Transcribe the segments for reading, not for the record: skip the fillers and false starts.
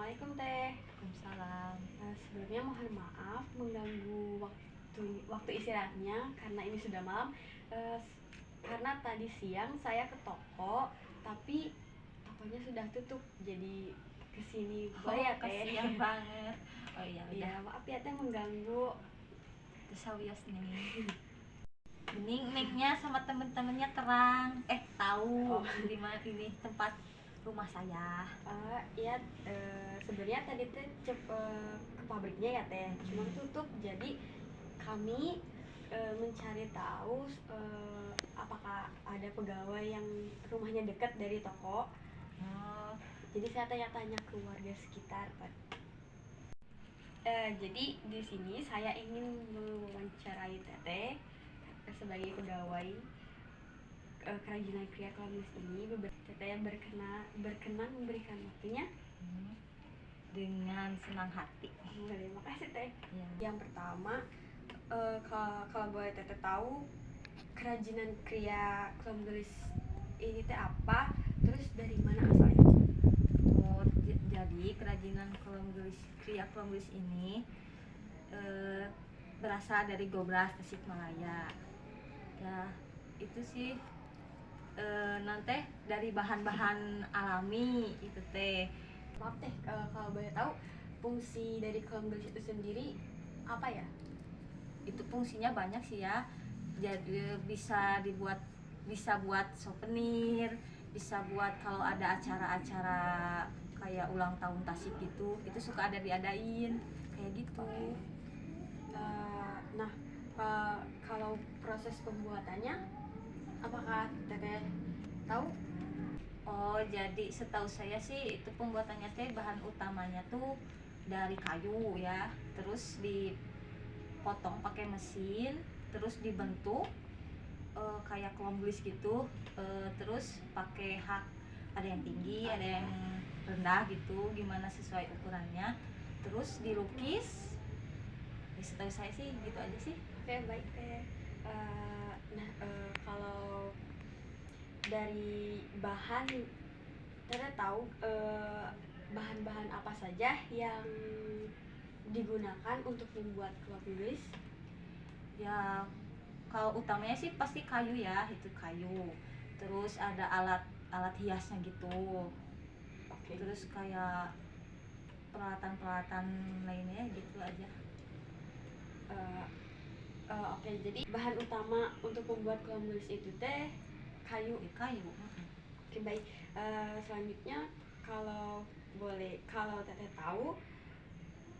Assalamualaikum Teh. Waalaikumsalam. Sebelumnya mohon maaf mengganggu waktu istirahatnya karena ini sudah malam. Eh, karena tadi siang saya ke toko, tapi tokonya sudah tutup, jadi kesini boleh ya Teh? Kasihan banget. Oh iya udah. Iya, maaf ya Teh mengganggu. Tersawios nih. Bening nengnya sama temen-temennya terang. Tahu di mana ini tempat rumah saya. Iya, sebenarnya tadi Teh ke pabriknya ya Teh, cuma tutup, jadi kami mencari tahu apakah ada pegawai yang rumahnya dekat dari toko. Oh, Jadi saya tanya-tanya ke warga sekitar, Pak. Jadi di sini saya ingin mewawancarai Teteh sebagai pegawai kerajinan kria Columbus ini. Teteh berkenan memberikan waktunya. dengan senang hati. Terima kasih Teh. Ya. Yang pertama, kalau boleh Teteh tahu, kerajinan kria Columbus ini teh apa? Terus dari mana asalnya? Oh, jadi kerajinan kria Columbus ini berasal dari Gobras, Tasikmalaya. Ya, itu sih nanti dari bahan-bahan alami itu teh. Maaf Teh, kalau boleh tahu fungsi dari Columbus itu sendiri apa ya? Itu fungsinya banyak sih ya. Jadi bisa buat souvenir, bisa buat kalau ada acara-acara kayak ulang tahun Tasik gitu, itu suka ada diadain kayak gitu. Nah, kalau proses pembuatannya, apakah Teteh tahu? Oh, jadi setahu saya sih itu pembuatannya teh bahan utamanya tuh dari kayu ya, terus dipotong pakai mesin, terus dibentuk kayak klomblis gitu, terus pakai hak, ada yang tinggi ada yang rendah gitu, gimana sesuai ukurannya, terus dilukis. Ya, setahu saya sih gitu aja sih. Oke, baik Teh. Kalau dari bahan, Teteh tahu bahan-bahan apa saja yang digunakan untuk membuat Columbus? Ya, kalau utamanya sih pasti kayu ya, itu kayu, terus ada alat hiasnya gitu. Oke. Terus kayak peralatan-peralatan lainnya gitu aja. Oke, jadi bahan utama untuk membuat Columbus itu teh kayu. Kayu. Oke, baik. Selanjutnya, kalau Teteh tahu,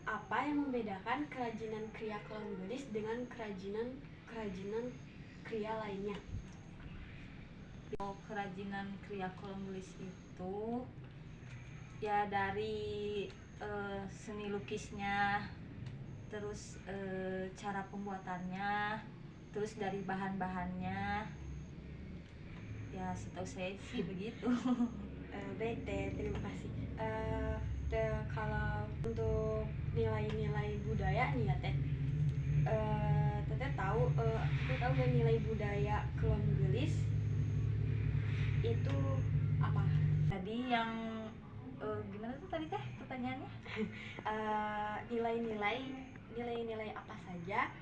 apa yang membedakan kerajinan kria Columbus dengan kerajinan kria lainnya? Kerajinan kria Columbus itu ya dari seni lukisnya, terus cara pembuatannya, terus dari bahan-bahannya. Ya, setahu saya sih begitu. Baik Teh, terima kasih. Kalau untuk nilai-nilai budaya nih ya Teh, Teteh tahu gak nilai budaya Columbus itu apa? Tadi yang gimana tuh tadi teh pertanyaannya? Nilai-nilai apa saja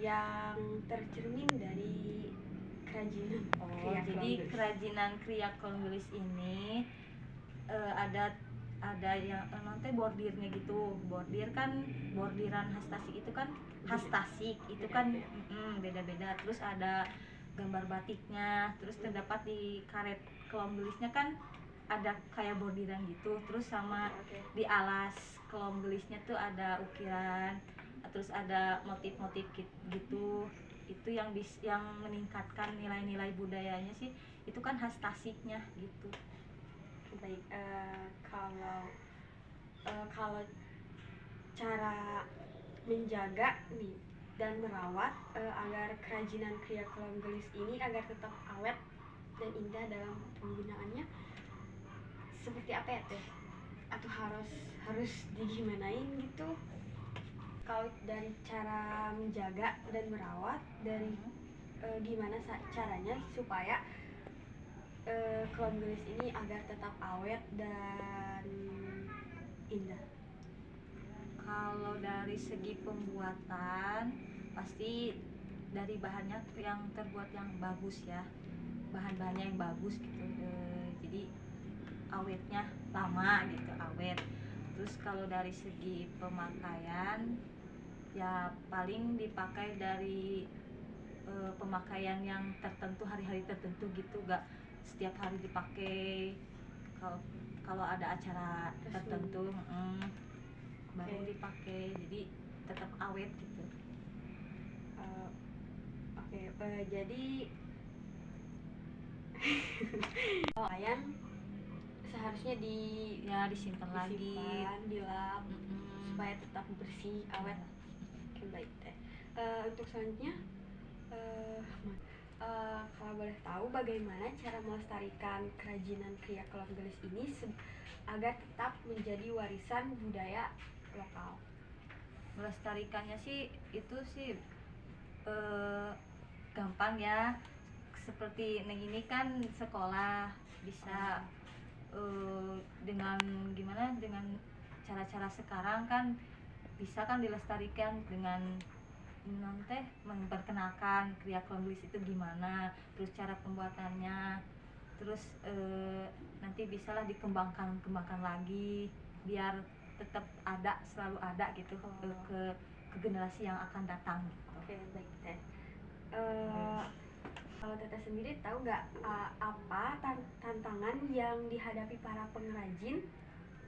yang tercermin dari kerajinan kria Jadi Columbus? kerajinan kria Columbus ini ada yang nanti bordirnya gitu. Bordir kan, bordiran khas Tasik itu kan khas Tasik itu kan beda-beda. Terus ada gambar batiknya, terus terdapat di karet Columbusnya kan ada kayak bordiran gitu, terus sama di alas Columbusnya tuh ada ukiran, terus ada motif-motif gitu. Itu yang meningkatkan nilai-nilai budayanya sih, itu kan khas Tasiknya gitu. Baik, kalau cara menjaga nih dan merawat agar kerajinan kria Columbus ini agar tetap awet dan indah dalam penggunaannya, seperti apa ya Teh? Atau harus digimanain gitu? Kalau dari cara menjaga dan merawat, dari gimana caranya supaya Columbus ini agar tetap awet dan Indah? Kalau dari segi pembuatan pasti dari bahannya yang terbuat yang bagus ya, bahan-bahannya yang bagus gitu. Jadi awetnya lama gitu, awet. Terus kalau dari segi pemakaian ya paling dipakai dari pemakaian yang tertentu, hari-hari tertentu gitu, gak setiap hari dipakai. Kalau kalau ada acara tertentu baru Oke. dipakai, jadi tetap awet gitu. Oke, jadi pakaian seharusnya Disimpan lagi. disimpan, dilap Mm-mm. supaya tetap bersih, awet. Oke, baik teh. Untuk selanjutnya, kalau boleh tahu bagaimana cara melestarikan kerajinan kriya kolam gelis ini agar tetap menjadi warisan budaya lokal? Melestarikannya sih itu sih gampang ya, seperti Neng ini kan sekolah bisa dengan gimana, dengan cara-cara sekarang kan bisa kan dilestarikan dengan nanti memperkenalkan kriya kolam gelis itu gimana, terus cara pembuatannya, terus nanti bisalah dikembangkan lagi biar tetap ada, selalu ada gitu ke generasi yang akan datang gitu. Oke, baik teh. Kalau teteh sendiri tahu nggak apa tantangan yang dihadapi para pengrajin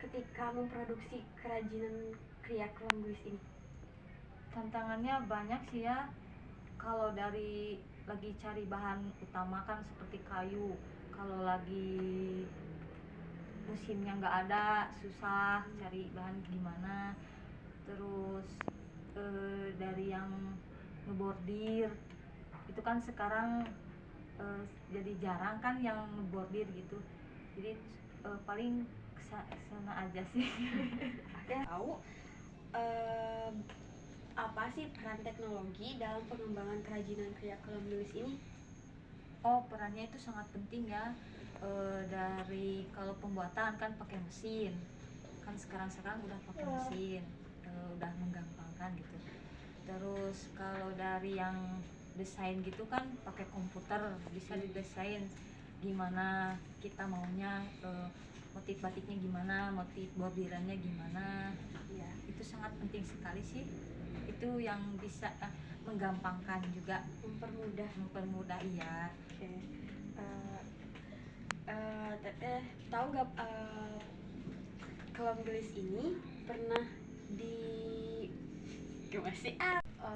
ketika memproduksi kerajinan kriya kolam gelis ini? Tantangannya banyak sih ya. Kalau dari lagi cari bahan utama kan seperti kayu, kalau lagi musimnya nggak ada, susah cari bahan gimana. Terus dari yang ngebordir itu kan sekarang jadi jarang kan yang ngebordir gitu, jadi paling kesana aja sih. Oke, tahu apa sih peran teknologi dalam pengembangan kerajinan kriya kolam gelis ini? Oh, perannya itu sangat penting ya. Dari kalau pembuatan kan pakai mesin, kan sekarang udah pakai mesin, udah menggampangkan gitu. Terus kalau dari yang desain gitu kan pakai komputer, bisa didesain gimana kita maunya, motif batiknya gimana, motif bordirannya gimana. Ya, itu sangat penting sekali sih. Itu yang bisa menggampangkan juga, mempermudah iya. Oke. Teteh tahu nggak kolam gelis ini pernah di masih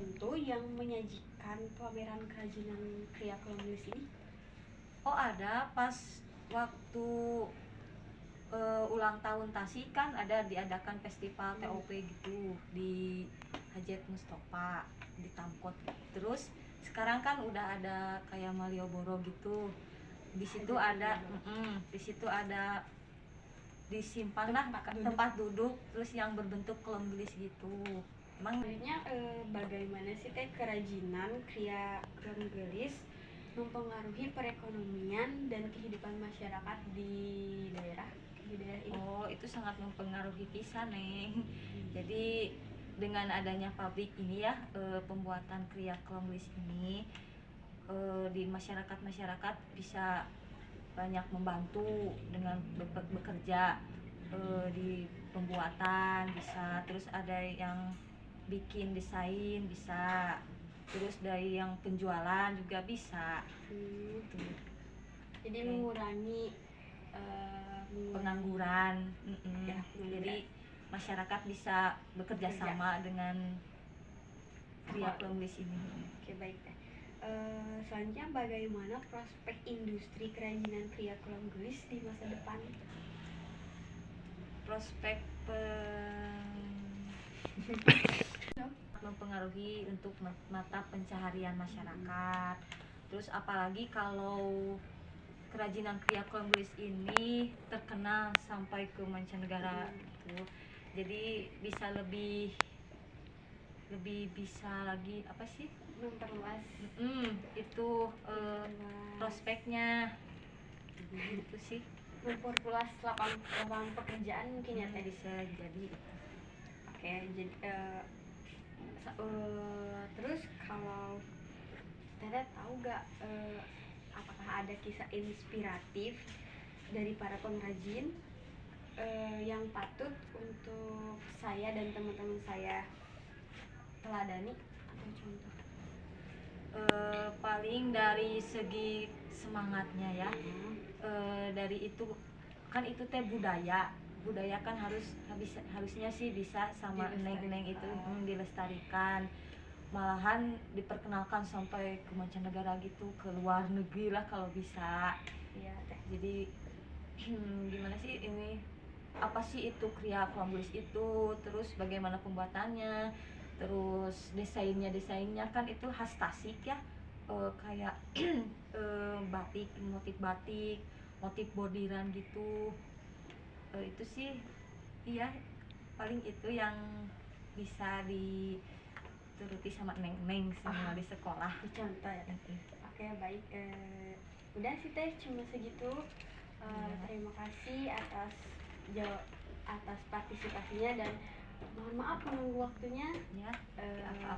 itu yang menyajikan pameran kerajinan kriya kolam gelis ini? Oh, ada pas waktu ulang tahun Tasik kan ada diadakan festival TOP gitu di Hajat Mustafa di Tamkot. Terus sekarang kan udah ada kayak Malioboro gitu. Di situ ada di situ ada disimpan lah tempat duduk terus yang berbentuk kolam gelis gitu. Emang sebenarnya bagaimana sih teh kerajinan kriya kolam gelis mempengaruhi perekonomian dan kehidupan masyarakat di daerah ini? Oh, itu sangat mempengaruhi pisan, Neng. Jadi dengan adanya pabrik ini ya, pembuatan kriya kolam gelis ini, di masyarakat bisa banyak membantu dengan bekerja di pembuatan bisa, terus ada yang bikin desain bisa, terus dari yang penjualan juga bisa. Jadi mengurangi pengangguran. Ya, Jadi masyarakat bisa bekerja sama dengan kriya kolam gelis ini. Oke, baik teh. Selanjutnya bagaimana prospek industri kerajinan kriya kolam gelis di masa depan? Prospek mempengaruhi untuk mata pencaharian masyarakat. Terus apalagi kalau kerajinan kriya kolam gelis ini terkenal sampai ke mancanegara gitu. Jadi bisa lebih bisa lagi apa sih, Memperluas itu prospeknya gitu sih. memperluas lapangan pekerjaan mungkin ya teh. Bisa jadi. Oke, jadi terus kalau Teteh tahu gak apakah ada kisah inspiratif dari para pengrajin yang patut untuk saya dan teman-teman saya teladani atau contoh? Paling dari segi semangatnya ya. Dari itu kan itu teh budaya kan harusnya sih bisa sama neng itu dilestarikan, malahan diperkenalkan sampai ke mancanegara gitu, ke luar negeri lah kalau bisa. Iya teh. Jadi gimana sih ini, apa sih itu kriya Columbus itu, terus bagaimana pembuatannya, terus desainnya kan itu khas Tasik ya. Kayak motif bordiran gitu. Itu sih iya, paling itu yang bisa dituruti sama neng semua di sekolah. Contoh ya teh. Oke, baik. Udah sih teh, cuma segitu. Terima kasih atas partisipasinya dan mohon maaf menunggu waktunya. Ya, apa